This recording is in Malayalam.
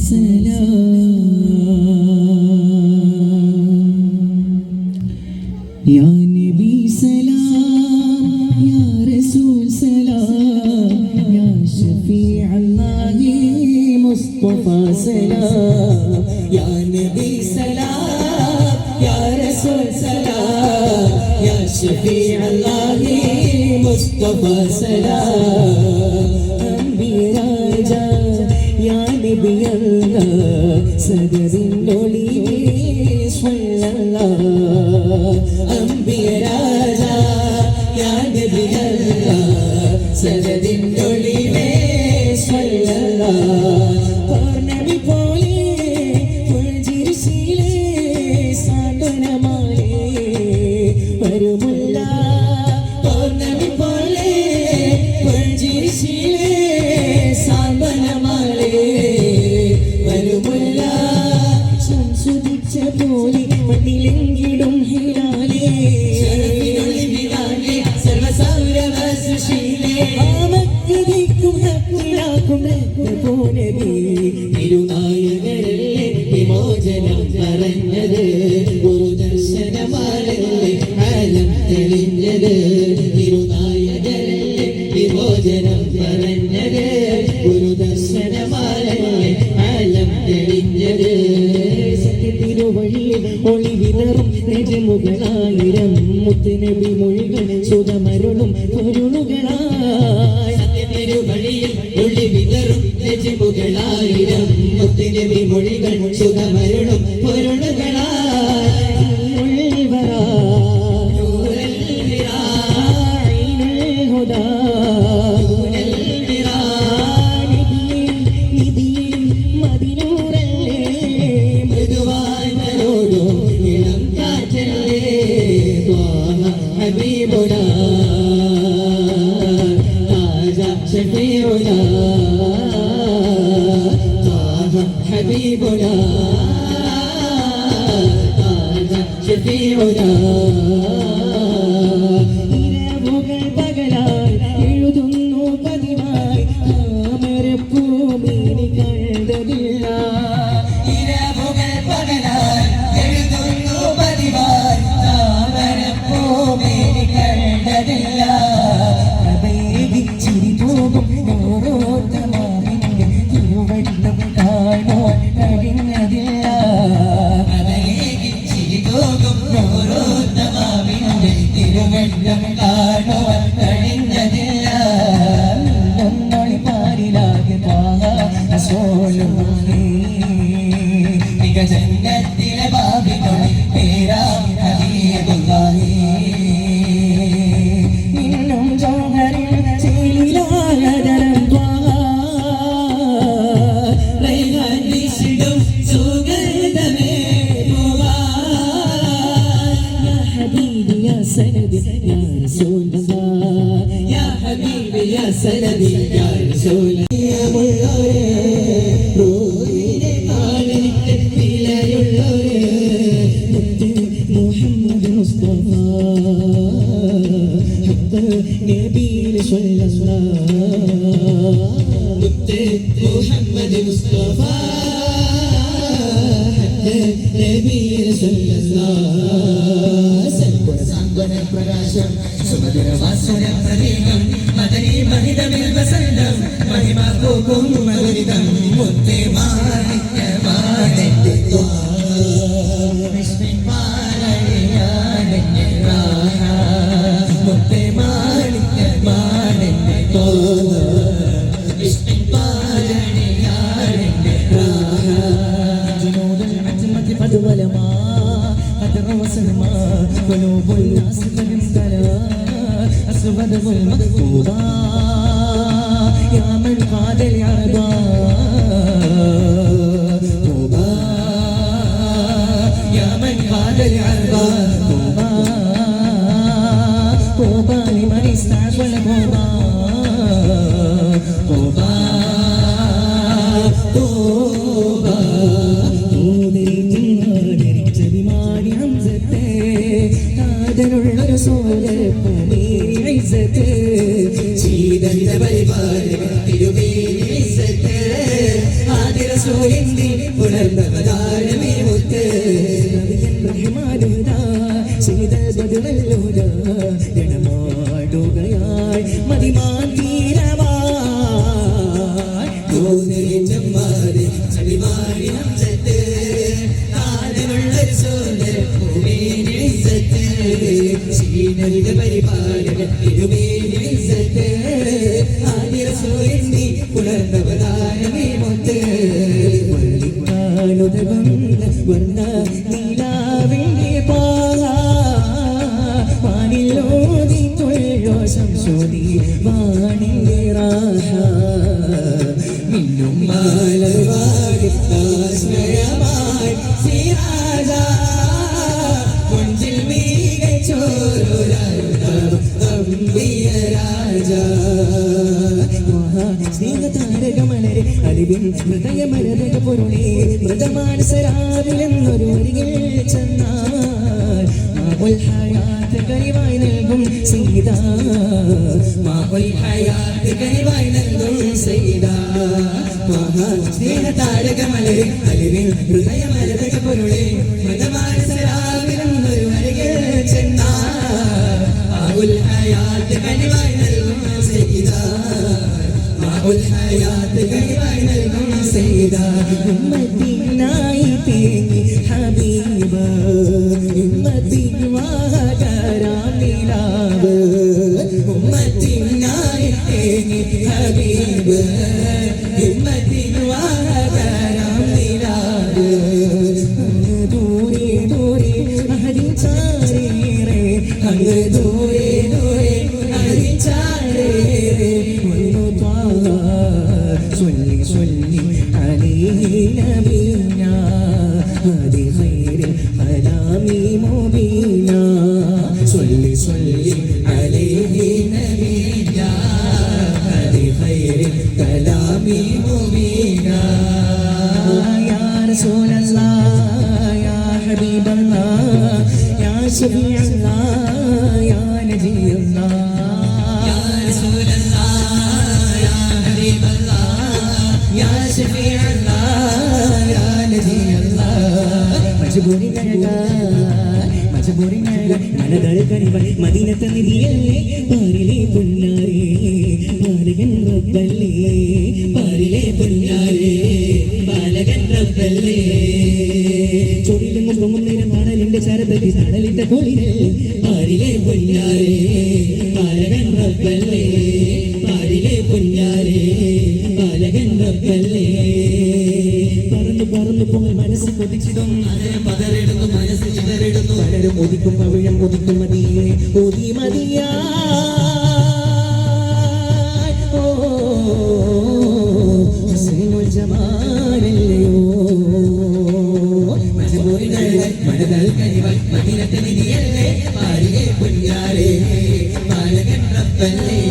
या नबी सलाम या रसूल सलाम या शफी अल्लाह मुस्तफा सलाम या नबी सलाम या रसूल सलाम या शफी अल्लाह मुस्तफा सलाम अंबिया राजा या नबी अल्लाह सदरिन डोली सल्लल्लाह अंबिया राजा या नबी अल्लाह सदरिन डोली सल्लल्लाह पौर्णमि പോലെ പുഞ്ചിരിശീലേ സാന്ത്വനമാലേ വരുമുല്ല പൗർണമി പോലെ പുഞ്ചിരിശീലേ സാന്ത്വനമാലേ വരുമുല്ല സംസുദിച്ച പോലെ മണ്ണിലെങ്കിടും ഹിലാലേ ആമക്കതിക്കും ഹക്കിലാക്കും പോലെ തിരുനായകരല്ലേ വിമോചനം പറഞ്ഞത് ഒരു ദർശനമാലല്ലേ ആലം തെളിഞ്ഞത് തിരുനായകരല്ലേ വിമോചനം പറഞ്ഞത് ഒരു ദർശനമാലല്ലേ ആലം തെളിഞ്ഞത് സത്യത്തിരുവഴിയിൽ ഒളി വിതറും നെജമുകളായിരം മുത്തുനബി മൊഴികൾ സുഖമരുളും പൊരുളുകളായി സത്യത്തിരുവഴിയിൽ ഒളി വിതറും നെജമുകളായിരം മുത്തുനബി മൊഴികൾ സുഖമരുളും പൊരുളുകളായി حبيبنا طه شفيعنا طه حبيبنا طه شفيعنا ഇരവുകൾ പകലായി എഴുതുന്നു പതിവായി താമരപ്പൂമിനി കണ്ടതില്ല ഇരവുകൾ പകലായി എഴുതുന്നു പതിവായി താമരപ്പൂമിനി കണ്ടതില്ല പ്രഭേദി ചിരി പോകും ഓരോരുത്തമാവിന്റെ തിരുവള്ളം കാണുവാൻ കഴിഞ്ഞതില്ല പ്രഭേദി ചിരി പോകും ഓരോരുത്തമാവിന്റെ തിരുവള്ളം കാണുവാൻ കഴിഞ്ഞതില്ല പാലിലാകെ പാസോളുന്നേ മിക ജന്നത്തിലെ ബാബിനൊളി പേരാം ഹബീബുല്ലാഹി നിന്നും ജൗഹരിൽ ചേലിലായതരം റൈഹാൻ വീശിടും സുഗന്ധമേ യാ ഹബീബി യാ സനദി യാ റസൂലല്ലാഹ് യാ ഹബീബി യാ സനദി യാ റസൂലല്ലാഹ് റൂഹിനെ ആളനിക്ക് വിലയുള്ളൊരു മുഹമ്മദ് മുസ്തഫ നബിയിൽ സ്വല്ലല്ലാഹ് മുഹമ്മദ് മുസ്തഫ നബിയിൽ സ്വല്ലല്ലാഹ് സാന്ത്വന പ്രകാശം സുമധുര വാസന പ്രതീകം മദനി മഹിതമിൽ വസന്തം മഹിമ പോകും മധുരിതം മുത്തേ മാണിക്യമാണെന്റെ മുത്തേ മാണിക്യമാണെന്റെ جنود العتمة قد ظلما قد روسهما قلوب الناس قد امتلأت أسود المكتوبا يا من قاد العربا طوبى يا من قاد العربا طوبى طوبى لمن استعجل طوبى طوبى طوبى ശീത റസൂലിന്റെ പുണർന്നവതാരമേ മുത്ത് വള്ളിക്കാനുതകുന്ന വർണ്ണ നീലാവിന്റെ പാനിലോതി തൊഴിലോ സംശോധി വാണിന്റെ റാഹ മിന്നും മാലവാടി സ്നേഹമായി സിരാജ മുഞ്ചിൽ മികച്ചോരംബിയ രാജ സ്നേഹതാരകമലരെ അലിവിൻ ഹൃദയമരതക പൊരുളേ മൃതമാനസരാവിലെന്നൊരു അരികിൽ ചെന്നാൽ മാഉൽ ഹയാത്ത് കനിവായി നൽകും സയ്യിദ മാഉൽ ഹയാത്ത് കനിവായി നൽകും സയ്യിദ സ്നേഹതാരകമലരെ അലിവിൻ ഹൃദയമരതക പൊരുളേ മൃതമാനസരാവിലെന്നൊരു അരികിൽ ചെന്നാൽ മാഉൽ ഹയാത്ത് കനിവായി നൽകും സയ്യിദ الحياة كيف نلقم سيدا أمتي نايتي حبيبا أمتي وهكرام لاب أمتي نايتي حبيبا أمتي وهكرام لاب دوري دوري أهدي تاريري دوري دوري أهدي تاريري صلي صلي عليه نبينا هذه خير الكلام مبينا صلي صلي عليه نبينا هذه خير الكلام مبينا يا رسول الله يا حبيب الله يا شفيع الله يا نبي الله يا رسول الله يا حبيب الله يا شفيع الله يا نبي الله مجبورين മനതഴക്കണിവൾ മദീനത്തെ നിധിയല്ലേ പാരിലെ പൊന്നാരേ ബാലകൻ റബ്ബല്ലേ പാരിലെ പൊന്നാരേ ബാലകൻ റബ്ബല്ലേ ചൊടിലെങ്ങും പൊങ്ങും നേരം മണലിന്റെ ചരതത്തിൽ തടലിട്ട കോളിലെ പാരിലെ പൊന്നാരേ ബാലകൻ റബ്ബല്ലേ പാരിലെ പൊന്നാരേ ബാലകൻ റബ്ബല്ലേ പറന്നു പറന്നു പൊങ്ങൽ മനസ്സ് കൊതിച്ചിടും പതറിടുന്നു മനസ്സ് ചിതറിടുന്നു പലരും ഒതിക്കും പവിഴം ഒതിക്കും മതിയെ ഒതി മതിയാ ജമാലല്ലയോ മനതൽ കനിവൽ മദീനത്തെ നിധിയല്ലേ പാരിലെ പൊന്നാരേ ബാലകൻ റബ്ബല്ലേ